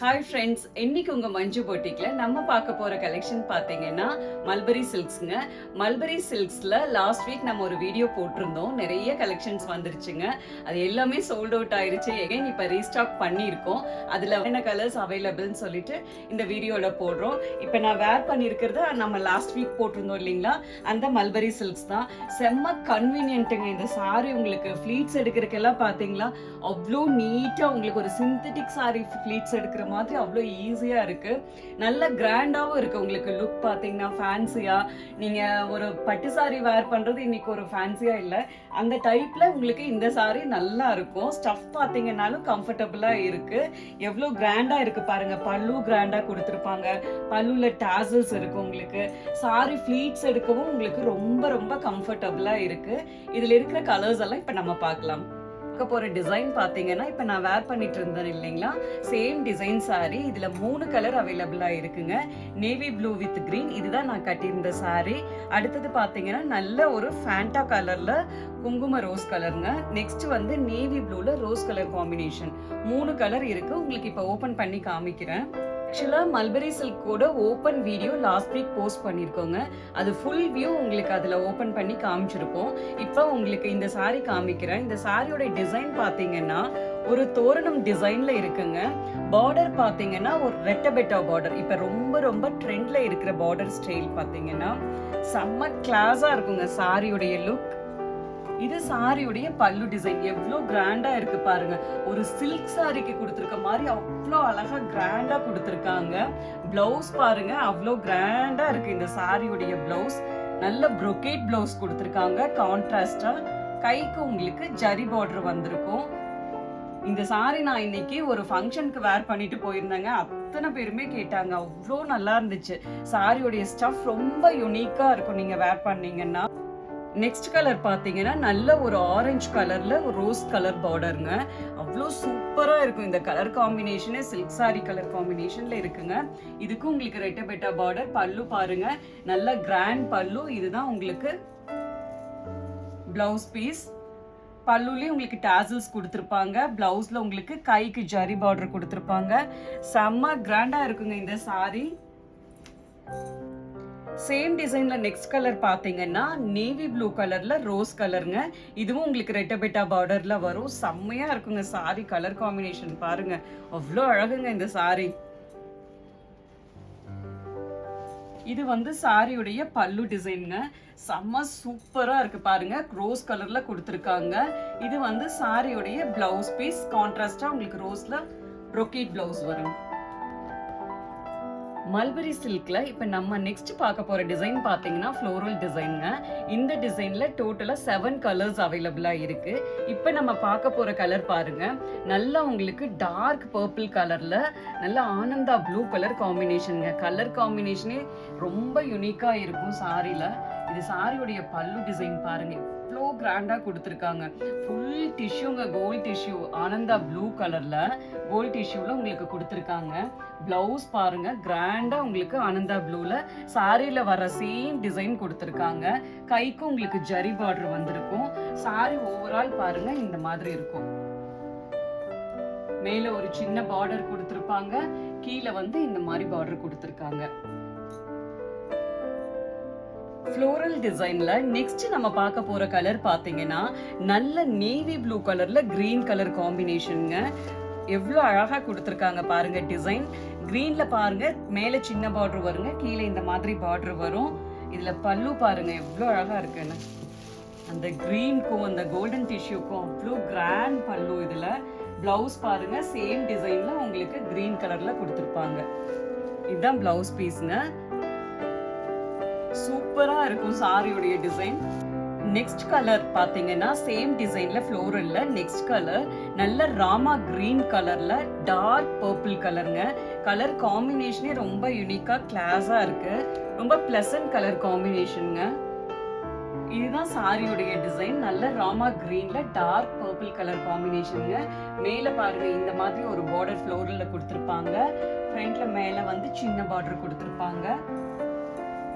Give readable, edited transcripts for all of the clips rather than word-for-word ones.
Hi friends, இன்னைக்கு உங்க மஞ்சு பொட்டிக்ல நம்ம பார்க்க போற கலெக்ஷன் பாத்தீங்கன்னா மல்பரி சில்க்ஸ்ங்க. மல்பரி சில்க்ஸ்ல லாஸ்ட் வீக் நம்ம ஒரு வீடியோ போட்டிருந்தோம். நிறைய கலெக்ஷன்ஸ் வந்துருச்சுங்க. அது எல்லாமே சோல்ட் அவுட் ஆயிருச்சு. எகைன் இப்ப ரீஸ்டாக் பண்ணியிருக்கோம். அதுல என்ன கலர்ஸ் அவைலபிள்னு சொல்லிட்டு இந்த வீடியோல போடுறோம். இப்ப நான் வேர் பண்ணியிருக்கிறது நம்ம லாஸ்ட் வீக் போட்டிருந்தோம் இல்லைங்களா, அந்த மல்பரி சில்க்ஸ் தான். செம்ம கன்வீனியன்ட்டுங்க. இந்த சாரி உங்களுக்கு ஃபிளீட்ஸ் எடுக்கிறதுக்கெல்லாம் பாத்தீங்களா அவ்வளோ நீட்டா உங்களுக்கு ஒரு சிந்தட்டிக் சாரி ஃபிளீட்ஸ் எடுக்கிற மாதிரி அவ்வளோ ஈஸியா இருக்கு. நல்ல கிராண்டாவும் இருக்கு. உங்களுக்கு லுக் பாத்தீங்கன்னா ஃபேன்சியா, நீங்க ஒரு பட்டு சாரி வேர் பண்றது இன்னைக்கு ஒரு ஃபேன்சியா இல்ல, அந்த டைப்ல உங்களுக்கு இந்த சாரி நல்லா இருக்கும். ஸ்டஃப் பாத்தீங்கன்னாலும் கம்ஃபர்டபுளா இருக்கு. எவ்வளோ கிராண்டா இருக்கு பாருங்க. பல்லு கிராண்டா கொடுத்துருப்பாங்க. பல்லுல டாசல்ஸ் இருக்கு. உங்களுக்கு சாரி ஃபிளீட்ஸ் எடுக்கவும் உங்களுக்கு ரொம்ப ரொம்ப கம்ஃபர்டபுளா இருக்கு. இதுல இருக்கிற கலர்ஸ் எல்லாம் இப்ப நம்ம பார்க்கலாம். போற டிசைன் பாத்தீங்கன்னா இப்ப நான் வேர் பண்ணிட்டு இருந்தேன் இல்லைங்களா, சேம் டிசைன் சாரி. இதுல 3 கலர் அவைலபிளா இருக்குங்க. நேவி ப்ளூ வித் கிரீன், இதுதான் நான் கட்டியிருந்த சாரி. அடுத்தது பாத்தீங்கன்னா நல்ல ஒரு ஃபேண்டா கலர்ல குங்கும ரோஸ் கலருங்க. நெக்ஸ்ட் வந்து நேவி ப்ளூல ரோஸ் கலர் காம்பினேஷன். 3 கலர் இருக்கு. உங்களுக்கு இப்ப ஓபன் பண்ணி காமிக்கிறேன். ஆக்சுவலா மல்பரி சில்கோட open video last week post பண்ணிருக்கோங்க. அது ஃபுல் வியூ உங்களுக்கு அதுல ஓபன் பண்ணி காமிச்சிருப்போம். இப்போ உங்களுக்கு இந்த சாரி காமிக்கிறேன். இந்த சாரியோட டிசைன் பாத்தீங்கன்னா ஒரு தோரணம் டிசைன்ல இருக்குங்க. பார்டர் பாத்தீங்கன்னா ஒரு ரெட்டபெட்டா பார்டர். இப்ப ரொம்ப ரொம்ப ட்ரெண்ட்ல இருக்கிற பார்டர் ஸ்டைல் பாத்தீங்கன்னா செம்ம கிளாஸா இருக்குங்க சாரியோடைய லுக். இது சாரியுடைய பல்லு டிசைன். எவ்வளோ கிராண்டா இருக்கு பாருங்க. ஒரு சில்க் சாரிக்கு கொடுத்துருக்க மாதிரி அவ்வளோ அழகா கிராண்டா கொடுத்துருக்காங்க. பிளவுஸ் பாருங்க, அவ்வளோ கிராண்டா இருக்கு இந்த சாரியுடைய பிளவுஸ். நல்ல ப்ரொகேட் பிளவுஸ் கொடுத்துருக்காங்க கான்ட்ராஸ்டா. கைக்கு உங்களுக்கு ஜரி பார்டர் வந்திருக்கும். இந்த சாரி நான் இன்னைக்கு ஒரு ஃபங்க்ஷனுக்கு வேர் பண்ணிட்டு போயிருந்தேங்க. அத்தனை பேருமே கேட்டாங்க. அவ்வளோ நல்லா இருந்துச்சு. சாரியோடைய ஸ்டஃப் ரொம்ப யூனிக்கா இருக்கும் நீங்க வேர் பண்ணீங்கன்னா. நெக்ஸ்ட் கலர் பாத்தீங்கன்னா நல்ல ஒரு ஆரஞ்சு கலர்ல ஒரு ரோஸ் கலர் பார்டருங்க. அவ்வளோ சூப்பரா இருக்கும். இந்த கலர் காம்பினேஷனே சில்க் சாரி கலர் காம்பினேஷன்ல இருக்குங்க. இதுக்கும் உங்களுக்கு ரெட்டபெட்டா பார்டர். பல்லு பாருங்க, நல்ல கிராண்ட் பல்லு. இதுதான் உங்களுக்கு பிளவுஸ் பீஸ். பல்லுலயும் உங்களுக்கு டாசல்ஸ் கொடுத்துருப்பாங்க. பிளவுஸ்ல உங்களுக்கு கைக்கு ஜரி பார்டர் கொடுத்துருப்பாங்க. செம்ம கிராண்டா இருக்குங்க இந்த சாரி. சேம் டிசைன்ல நெக்ஸ்ட் கலர் பாத்தீங்கன்னா நேவி ப்ளூ கலர்ல ரோஸ் கலருங்க. இதுவும் உங்களுக்கு ரெட்டபெட்டா பார்டர்ல வரும். செம்மையா இருக்குங்க சாரி கலர் காம்பினேஷன் பாருங்க. அவ்வளோ அழகுங்க இந்த சாரி. இது வந்து சாரியுடைய பல்லு டிசைனுங்க. செம்ம சூப்பரா இருக்கு பாருங்க. ரோஸ் கலர்ல கொடுத்துருக்காங்க. இது வந்து சாரியுடைய பிளவுஸ் பீஸ். கான்ட்ராஸ்டா உங்களுக்கு ரோஸ்ல ப்ரொகேட் பிளவுஸ் வரும். மல்பரி சில்க்ல இப்ப நம்ம நெக்ஸ்ட் பார்க்க போற டிசைன் பாத்தீங்கன்னா ஃப்ளோரல் டிசைனுங்க. இந்த டிசைன்ல டோட்டலா 7 கலர்ஸ் அவைலபிளா இருக்கு. இப்ப நம்ம பார்க்க போற கலர் பாருங்க. நல்லா உங்களுக்கு டார்க் பர்பிள் கலர்ல நல்ல ஆனந்தா ப்ளூ கலர் காம்பினேஷனுங்க. கலர் காம்பினேஷனே ரொம்ப யூனிக்கா இருக்கும் சாரில. இது சாரியுடைய பல்லு டிசைன் பாருங்க, எவ்வளோ கிராண்டா கொடுத்துருக்காங்க. ஃபுல் டிஷ்யூங்க, கோல்ட் டிஷ்யூ. ஆனந்தா ப்ளூ கலர்ல கோல்ட் டிஷ்யூல உங்களுக்கு கொடுத்துருக்காங்க. பிளவுஸ் பாருங்க, கிராண்டா உங்களுக்கு ஆனந்தா ப்ளூல சாரியில வர சேம் டிசைன் கொடுத்துருக்காங்க. கைக்கும் உங்களுக்கு ஜரி பார்டர் வந்திருக்கும். சாரி ஓவரால் பாருங்க இந்த மாதிரி இருக்கும். மேல ஒரு சின்ன பார்டர் கொடுத்துருப்பாங்க, கீழே வந்து இந்த மாதிரி பார்டர் கொடுத்துருக்காங்க. ஃப்ளோரல் டிசைன்ல நெக்ஸ்ட் நம்ம பார்க்க போற கலர் பாத்தீங்கன்னா நல்ல நேவி ப்ளூ கலர்ல கிரீன் கலர் காம்பினேஷனுங்க. எவ்வளோ அழகா கொடுத்துருக்காங்க பாருங்க டிசைன். கிரீன்ல பாருங்க மேல சின்ன பார்டர் வருங்க, கீழே இந்த மாதிரி பார்டர் வரும். இதுல பல்லு பாருங்க எவ்வளோ அழகா இருக்குன்னு. அந்த கிரீனுக்கும் அந்த கோல்டன் டிஷ்யூக்கும் அவ்வளோ கிராண்ட் பல்லு. இதுல பிளவுஸ் பாருங்க சேம் டிசைன்ல உங்களுக்கு கிரீன் கலர்ல கொடுத்துருப்பாங்க. இதுதான் பிளவுஸ் பீஸ்ங்க. சூப்பரா இருக்கும் சாரியோடைய டிசைன். நெக்ஸ்ட் கலர் பாத்தீங்கன்னா சேம் டிசைன்ல ஃப்ளோரல்ல நெக்ஸ்ட் கலர் நல்ல ராமா கிரீன் கலர்ல டார்க் பர்பிள் கலருங்க. கலர் காம்பினேஷனே ரொம்ப யூனிக்கா கிளாஸா இருக்கு. ரொம்ப பிளசன்ட் கலர் காம்பினேஷனுங்க. இதுதான் சாரியுடைய டிசைன். நல்ல ராமா கிரீன்ல டார்க் பர்பிள் கலர் காம்பினேஷனுங்க. மேல பாருங்க இந்த மாதிரி ஒரு பார்டர் ஃப்ளோரல்ல கொடுத்துருப்பாங்க. ஃப்ரண்ட்ல மேல வந்து சின்ன பார்டர் கொடுத்துருப்பாங்க.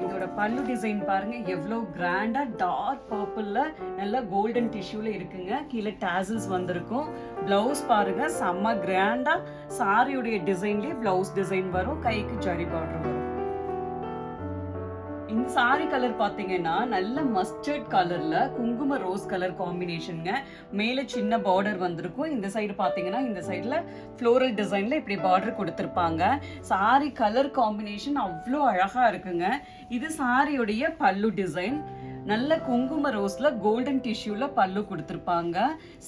இதோட பல்லு டிசைன் பாருங்க எவ்வளவு கிராண்டா டார்க் பர்பிள்ல நல்ல கோல்டன் டிஷ்யூல இருக்குங்க. கீழே டாசல்ஸ் வந்திருக்கும். பிளவுஸ் பாருங்க செம்ம கிராண்டா சாரியுடைய டிசைன்லயே பிளவுஸ் டிசைன் வரும். கைக்கு ஜரி பார்டர் வரும். இந்த சாரி கலர் பாத்தீங்கன்னா நல்ல மஸ்டர்ட் கலர்ல குங்கும ரோஸ் கலர் காம்பினேஷனுங்க. மேல சின்ன பார்டர் வந்திருக்கும். இந்த சைடு பாத்தீங்கன்னா இந்த சைடுல ஃப்ளோரல் டிசைன்ல இப்படி பார்டர் கொடுத்திருப்பாங்க. சாரி கலர் காம்பினேஷன் அவ்வளோ அழகா இருக்குங்க. இது சாரியுடைய பல்லு டிசைன். நல்ல குங்கும ரோஸ்ல கோல்டன் டிஷ்யூல பல்லு கொடுத்திருப்பாங்க.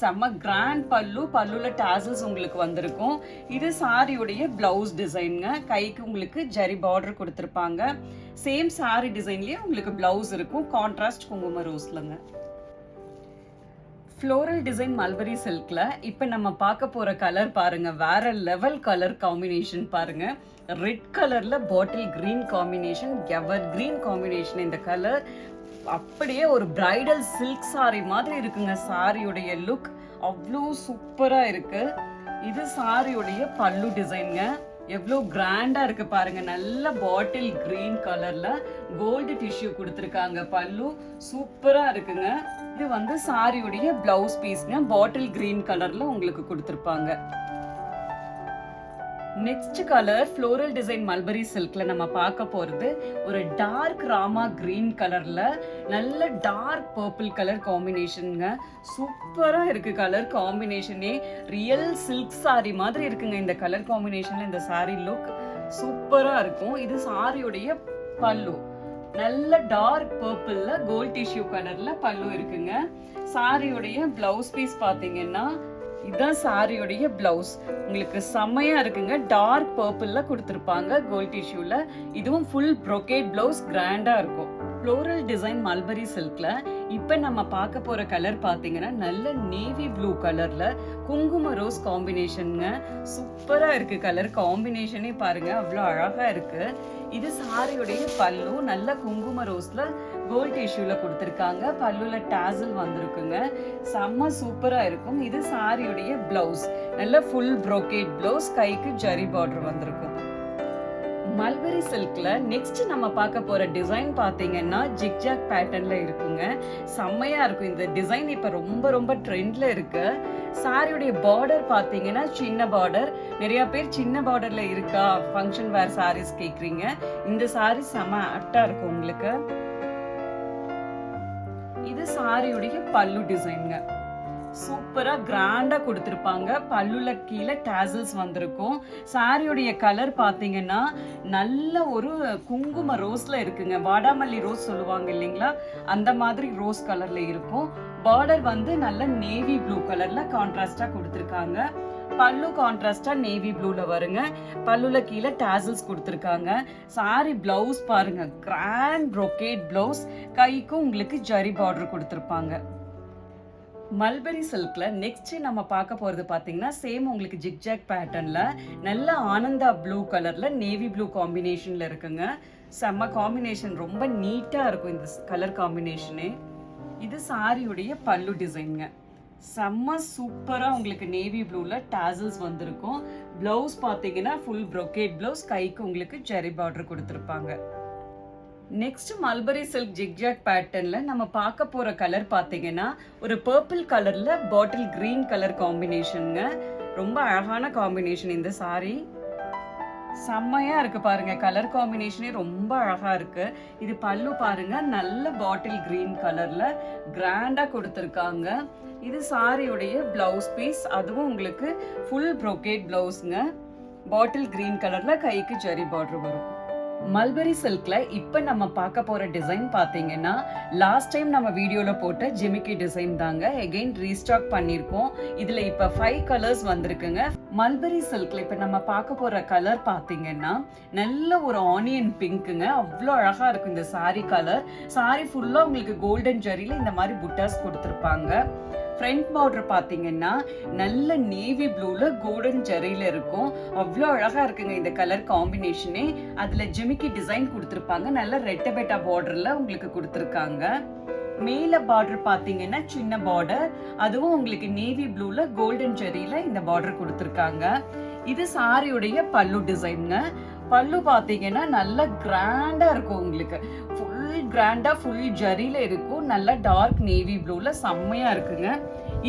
செம்ம கிராண்ட் பல்லு. பல்லுல டாசல்ஸ் உங்களுக்கு வந்திருக்கும். இது சாரியுடைய பிளவுஸ் டிசைனுங்க. கைக்கு உங்களுக்கு ஜரி பார்டர் கொடுத்திருப்பாங்க. சேம் சாரி டிசைன்லயே உங்களுக்கு பிளவுஸ் இருக்கும். கான்ட்ராஸ்ட் குங்கும ரோஸ்லங்க. ஃப்ளோரல் டிசைன் மல்பரி சில்க்ல இப்ப நம்ம பார்க்க போற கலர் பாருங்க. வேற லெவல் கலர் காம்பினேஷன் பாருங்க. ரெட் கலர்ல பாட்டில் கிரீன் காம்பினேஷன், எவர் கிரீன் காம்பினேஷன். இந்த கலர் அப்படியே ஒரு பிரைடல் சில்க் சாரி மாதிரி இருக்குங்க. சாரியுடைய லுக் அவ்வளோ சூப்பரா இருக்கு. இது சாரியுடைய பல்லு டிசைன்ங்க. எவ்வளோ கிராண்டா இருக்கு பாருங்க. நல்ல பாட்டில் கிரீன் கலர்ல கோல்டு டிஷ்யூ கொடுத்துருக்காங்க. பல்லு சூப்பரா இருக்குங்க. இது வந்து சாரியுடைய பிளவுஸ் பீஸ்ங்க. பாட்டில் கிரீன் கலர்ல உங்களுக்கு கொடுத்துருப்பாங்க. Next colour floral design mulberry சில்க்ல நம்ம பார்க்க போறது ஒரு டார்க் ராமா கிரீன் கலர்ல நல்ல டார்க் பர்பிள் கலர் காம்பினேஷனுங்க. சூப்பரா இருக்கு கலர் காம்பினேஷனே. ரியல் சில்க் சாரி மாதிரி இருக்குங்க இந்த கலர் காம்பினேஷன்ல. இந்த சாரி லுக் சூப்பரா இருக்கும். இது சாரியுடைய பல்லு. நல்ல டார்க் பர்பிள்ல கோல்ட் டிஷ்யூ கலர்ல பல்லு இருக்குங்க. சாரியுடைய பிளவுஸ் பீஸ் பாத்தீங்கன்னா இதுதான் சாரியோடைய பிளவுஸ். உங்களுக்கு செம்மையா இருக்குங்க. டார்க் பர்பிள்ல கொடுத்திருப்பாங்க கோல்ட் டிஷ்யூல. இதுவும் ஃபுல் ப்ரோகேட் பிளவுஸ் கிராண்டா இருக்கும். ஃப்ளோரல் டிசைன் மல்பரி சில்க்ல இப்ப நம்ம பார்க்க போற கலர் பாத்தீங்கன்னா நல்ல நேவி ப்ளூ கலர்ல குங்கும ரோஸ் காம்பினேஷனுங்க. சூப்பரா இருக்கு கலர் காம்பினேஷனே பாருங்க. அவ்வளோ அழகா இருக்கு. இது சாரியுடைய பல்லு. நல்ல குங்கும ரோஸ்ல கோல்ட் டிஷ்யூல கொடுத்திருக்காங்க. பல்லுல டாசல் வந்திருக்குங்க. செம்ம சூப்பரா இருக்கும். இது சாரியுடைய பிளவுஸ். நல்ல ஃபுல் ப்ரோகேட் பிளவுஸ். கைக்கு ஜரி பார்டர் வந்திருக்கும். மல்பரி சில்க்ல நெக்ஸ்ட் நம்ம பார்க்க போற டிசைன் பாத்தீங்கன்னா ஜிக்ஜாக் பேட்டர்ன்ல இருக்குங்க. செம்மையா இருக்கும் இந்த டிசைன். இப்ப ரொம்ப ரொம்ப ட்ரெண்ட்ல இருக்கு. சாரியுடைய பார்டர் பாத்தீங்கன்னா சின்ன பார்டர். நிறைய பேர் சின்ன பார்டர்ல இருக்கா ஃபங்க்ஷன் வேர் சாரீஸ் கேக்குறீங்க. இந்த சாரி செம்ம அட்டா இருக்கும் உங்களுக்கு. இது சாரியுடைய பல்லு டிசைன்ங்க. சூப்பரா கிராண்டா கொடுத்திருப்பாங்க. பல்லுல கீழே டாசல்ஸ் வந்திருக்கும். சாரியுடைய கலர் பாத்தீங்கன்னா நல்ல ஒரு குங்கும ரோஸ்ல இருக்குங்க. வாடாமல்லி ரோஸ் சொல்லுவாங்க இல்லைங்களா, அந்த மாதிரி ரோஸ் கலர்ல இருக்கும். பார்டர் வந்து நல்ல நேவி ப்ளூ கலர்ல கான்ட்ராஸ்டா கொடுத்திருக்காங்க. பல்லு கான்ட்ராஸ்டா நேவி ப்ளூல வருங்க. பல்லுல கீழே டாசல்ஸ் கொடுத்திருக்காங்க. சாரி பிளவுஸ் பாருங்க, கிராண்ட் ப்ரோகேட் பிளவுஸ். கைக்கும் உங்களுக்கு ஜரி பார்டர் கொடுத்திருப்பாங்க. மல்பரி சில்க்ல நெக்ஸ்ட் நம்ம பார்க்க போறது பாத்தீங்கன்னா சேம் உங்களுக்கு ஜிக்ஜாக் பேட்டர்ன்ல நல்ல ஆனந்தா ப்ளூ கலர்ல நேவி ப்ளூ காம்பினேஷன்ல இருக்குங்க. செம்ம காம்பினேஷன். ரொம்ப நீட்டா இருக்கும் இந்த கலர் காம்பினேஷனே. இது சாரியுடைய பல்லு டிசைன்ங்க. செம்ம சூப்பரா உங்களுக்கு நேவி ப்ளூல டாசல்ஸ் வந்திருக்கும். பிளவுஸ் பாத்தீங்கன்னா ஃபுல் ப்ரோகேட் பிளவுஸ். கைக்கு உங்களுக்கு ஜெரி பார்டர் கொடுத்திருப்பாங்க. நெக்ஸ்ட் மல்பரி சில்க் ஜிக்ஜாக் பேட்டர்ன்ல நம்ம பார்க்க போற கலர் பாத்தீங்கன்னா ஒரு பர்பிள் கலர்ல பாட்டில் கிரீன் கலர் காம்பினேஷனுங்க. ரொம்ப அழகான காம்பினேஷன் இந்த சாரி. செம்மையா இருக்கு பாருங்க. கலர் காம்பினேஷனே ரொம்ப அழகா இருக்கு. இது பல்லு பாருங்க, நல்ல பாட்டில் கிரீன் கலர்ல கிராண்டா கொடுத்திருக்காங்க. இது சாரியுடைய பிளவுஸ் பீஸ். அதுவும் உங்களுக்கு ஃபுல் ப்ரோகேட் பிளவுஸ்ங்க. பாட்டில் கிரீன் கலர்ல கைக்கு ஜரி பார்டர் வரும். மல்பரி சில்க்ல இப்ப நம்ம பார்க்க போற டிசைன் பாத்தீங்கன்னா லாஸ்ட் டைம் நம்ம வீடியோல போட்ட ஜிமிக்கி டிசைன் தாங்க அகைன் ரீஸ்டாக் பண்ணிருக்கோம். இதுல இப்ப 5 கலர்ஸ் வந்திருக்குங்க. மல்பரி சில்க்ல இப்ப நம்ம பார்க்க போற கலர் பாத்தீங்கன்னா நல்ல ஒரு ஆனியன் பிங்க்குங்க. அவ்வளோ அழகா இருக்கும் இந்த சாரி கலர். சாரி ஃபுல்லா உங்களுக்கு கோல்டன் ஜரியில இந்த மாதிரி புட்டாஸ் கொடுத்திருப்பாங்க. ஃப்ரண்ட் பார்டர் பாத்தீங்கன்னா நல்ல நேவி ப்ளூல கோல்டன் ஜரியில இருக்கும். அவ்வளோ அழகா இருக்குங்க இந்த கலர் காம்பினேஷனே. அதுல ஜிமிக்கி டிசைன் கொடுத்திருப்பாங்க. நல்ல ரெட்டபெட்டா பார்டர்ல உங்களுக்கு கொடுத்திருக்காங்க. மேல பார்டர் பாத்தீங்கன்னா சின்ன பார்டர். அதுவும் உங்களுக்கு நேவி ப்ளூல கோல்டன் ஜரியில இந்த பார்டர் கொடுத்திருக்காங்க. இது சாரியுடைய பல்லு டிசைன்ங்க. பல்லு பாத்தீங்கன்னா நல்ல கிராண்டா இருக்கும் உங்களுக்கு. ஃபுல் கிராண்டா ஃபுல் ஜரியில இருக்கும். நல்ல டார்க் நேவி ப்ளூல செம்மையா இருக்குங்க.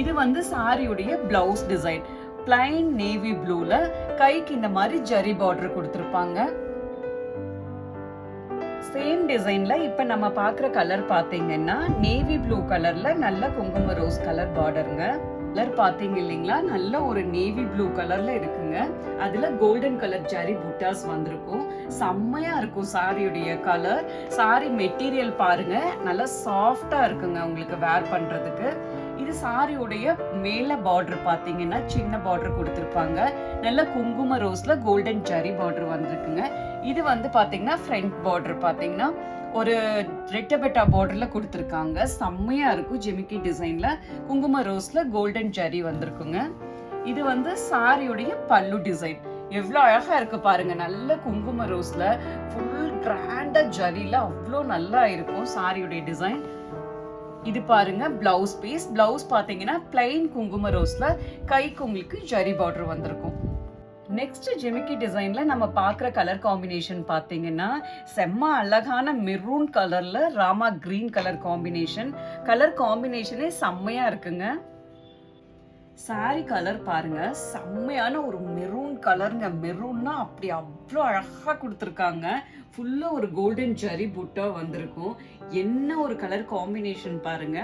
இது வந்து சாரியுடைய பிளவுஸ் டிசைன். பிளைன் நேவி ப்ளூல கைக்கு இந்த மாதிரி ஜரி பார்டர் கொடுத்திருப்பாங்க. சேம் டிசைன்ல இப்ப நம்ம பாக்குற கலர் பாத்தீங்கன்னா நேவி ப்ளூ கலர்ல நல்ல குங்கும ரோஸ் கலர் பார்டருங்க. கலர் பாத்தீங்க இல்லைங்களா, நல்ல ஒரு நேவி ப்ளூ கலர்ல இருக்குங்க. அதுல கோல்டன் கலர் ஜரி புட்டாஸ் வந்திருக்கும். செம்மையா இருக்கும் சாரியுடைய கலர். சாரி மெட்டீரியல் பாருங்க, நல்லா சாஃப்டா இருக்குங்க உங்களுக்கு வேர் பண்றதுக்கு. இது சாரியுடைய மேல பார்டர் பாத்தீங்கன்னா சின்ன பார்டர் கொடுத்திருப்பாங்க. நல்ல குங்கும ரோஸ்ல கோல்டன் ஜரி பார்டர் வந்திருக்குங்க. இது வந்து பாத்தீங்கன்னா ஃப்ரண்ட் பார்டர் பாத்தீங்கன்னா ஒரு ரெட்டபெட்டா பார்டர்ல கொடுத்திருக்காங்க. செம்மையா இருக்கும். ஜிமிக்கி டிசைன்ல குங்கும ரோஸ்ல கோல்டன் ஜரி வந்திருக்குங்க. இது வந்து சாரியுடைய பல்லு டிசைன். எவ்வளவு அழகா இருக்கு பாருங்க. நல்ல குங்கும ரோஸ்ல ஃபுல் கிராண்டா ஜரியில அவ்வளோ நல்லா இருக்கும் சாரியுடைய டிசைன். இது பாருங்க பிளவுஸ் பீஸ். பிளவுஸ் பாத்தீங்கன்னா பிளைன் குங்கும ரோஸ்ல கைக்கு உங்களுக்கு ஜரி பார்டர் வந்திருக்கும். நெக்ஸ்ட் ஜிமிக்கி டிசைன்ல நம்ம பாக்குற கலர் காம்பினேஷன் பாத்தீங்கன்னா செம்ம அழகான மெரூன் கலர்ல Rama green colour combination. Colour காம்பினேஷனே செம்மையா இருக்குங்க. சாரி கலர் பாருங்க, செம்மையான ஒரு மெரூன் கலருங்க. மெரூன்னா அப்படி அவ்வளோ அழகா கொடுத்துருக்காங்க. ஃபுல்லா ஒரு கோல்டன் ஜரி புட்டா வந்திருக்கும். என்ன ஒரு கலர் காம்பினேஷன் பாருங்க.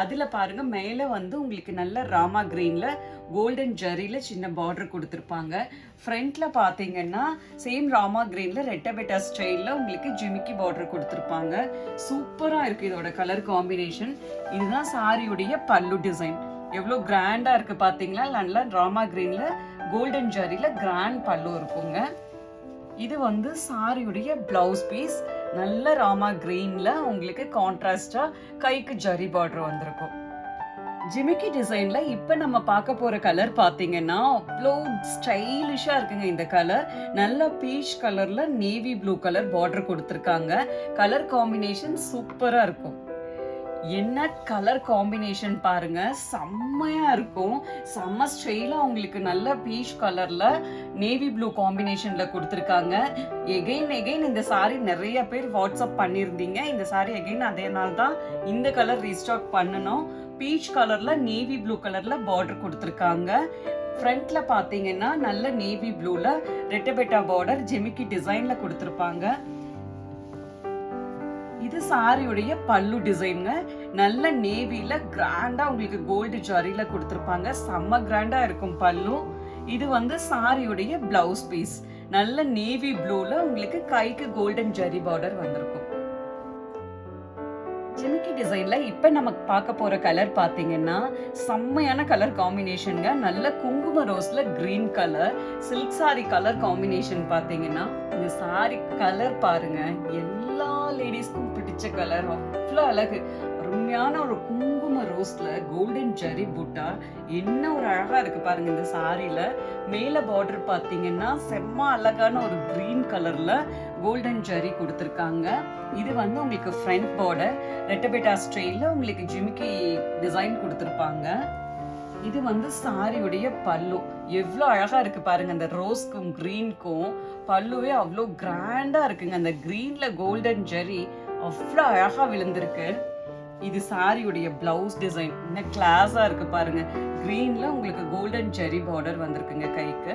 அதுல பாருங்க மேல வந்து உங்களுக்கு நல்ல ராமா கிரீன்ல கோல்டன் ஜரியில சின்ன பார்டர் கொடுத்துருப்பாங்க. ஃப்ரண்ட்ல பாத்தீங்கன்னா சேம் ராமா கிரீன்ல ரெட்டபெட்டா ஸ்டைல்ல உங்களுக்கு ஜிமிக்கி பார்டர் கொடுத்துருப்பாங்க. சூப்பரா இருக்கு இதோட கலர் காம்பினேஷன். இதுதான் சாரியுடைய பல்லு டிசைன். எவ்வளவு கிராண்டா இருக்கு பாத்தீங்களா. நல்ல ராமா கிரீன்ல கோல்டன் ஜரியில கிராண்ட் பல்லு இருக்குங்க. இது வந்து சாரியுடைய பிளவுஸ் பீஸ். நல்ல ராமா கிரீன்ல உங்களுக்கு கான்ட்ராஸ்டா கைக்கு ஜரி பார்டர் வந்திருக்கும். ஜிமிக்கி டிசைன்ல இப்ப நம்ம பார்க்க போற கலர் பாத்தீங்கன்னா அவ்வளோ ஸ்டைலிஷா இருக்குங்க. இந்த கலர் நல்ல பீச் கலர்ல நேவி ப்ளூ கலர் பார்டர் கொடுத்திருக்காங்க. கலர் காம்பினேஷன் சூப்பரா இருக்கும். என்ன கலர் காம்பினேஷன் பாருங்க, செம்மையா இருக்கும். செம்ம ஸ்டைலா உங்களுக்கு நல்ல பீச் கலர்ல நேவி ப்ளூ காம்பினேஷன்ல கொடுத்திருக்காங்க. எகைன் இந்த சாரி நிறைய பேர் வாட்ஸ்அப் பண்ணிருந்தீங்க. இந்த சாரி எகைன் அதேனால தான் இந்த கலர் ரீஸ்டாக் பண்ணணும். பீச் கலர்ல நேவி ப்ளூ கலர்ல பார்டர் கொடுத்திருக்காங்க. ஃப்ரண்ட்ல பாத்தீங்கன்னா நல்ல நேவி ப்ளூல ரெட்டபெட்டா பார்டர் ஜிமிக்கி டிசைன்ல கொடுத்திருப்பாங்க. இது சாரியுடைய பல்லு டிசைனுங்க. நல்ல நேவில கிராண்டா உங்களுக்கு கோல்டு ஜரியில கொடுத்திருப்பாங்க. செம்ம கிராண்டா இருக்கும் பல்லு. இது வந்து சாரியுடைய பிளவுஸ் பீஸ். நல்ல நேவி ப்ளூல உங்களுக்கு கைக்கு கோல்டன் ஜரி பார்டர் வந்திருக்கும். ஜிமிக்கி டிசைன்ல இப்ப நமக்கு பார்க்க போற கலர் பாத்தீங்கன்னா செம்மையான கலர் காம்பினேஷன்ங்க. நல்ல குங்கும ரோஸ்ல green colour silk sari colour combination பாத்தீங்கன்னா இந்த சாரி கலர் பாருங்க, எல்லா லேடிஸ்க்கும் பிடிச்ச கலர். அவ்வளவு அழகு. அருமையான ஒரு குங்கும ரோஸ்ல கோல்டன் ஜரி புட்டா என்ன ஒரு அழகா இருக்கு பாருங்க. இந்த சாரியில மேல பார்டர் பாத்தீங்கன்னா செம்ம அழகான ஒரு கிரீன் கலர்ல கோல்டன் ஜரி கொடுத்திருக்காங்க. இது வந்து உங்களுக்கு ஃப்ரண்ட் பார்டர் ரெட்டபெட்டா ஸ்டைல்ல உங்களுக்கு ஜிமிக்கி டிசைன் கொடுத்திருப்பாங்க. இது வந்து சாரியுடைய பல்லு. எவ்வளவு அழகா இருக்கு பாருங்க. அந்த ரோஸ்க்கும் கிரீனுக்கும் பல்லுவே அவ்வளோ கிராண்டா இருக்குங்க. அந்த கிரீன்ல கோல்டன் ஜரி அவ்வளோ அழகா விழுந்திருக்கு. இது சாரியுடைய பிளவுஸ் டிசைன். என்ன கிளாஸா இருக்கு பாருங்க. கிரீன்ல உங்களுக்கு கோல்டன் ஜெரி பார்டர் வந்திருக்குங்க கைக்கு.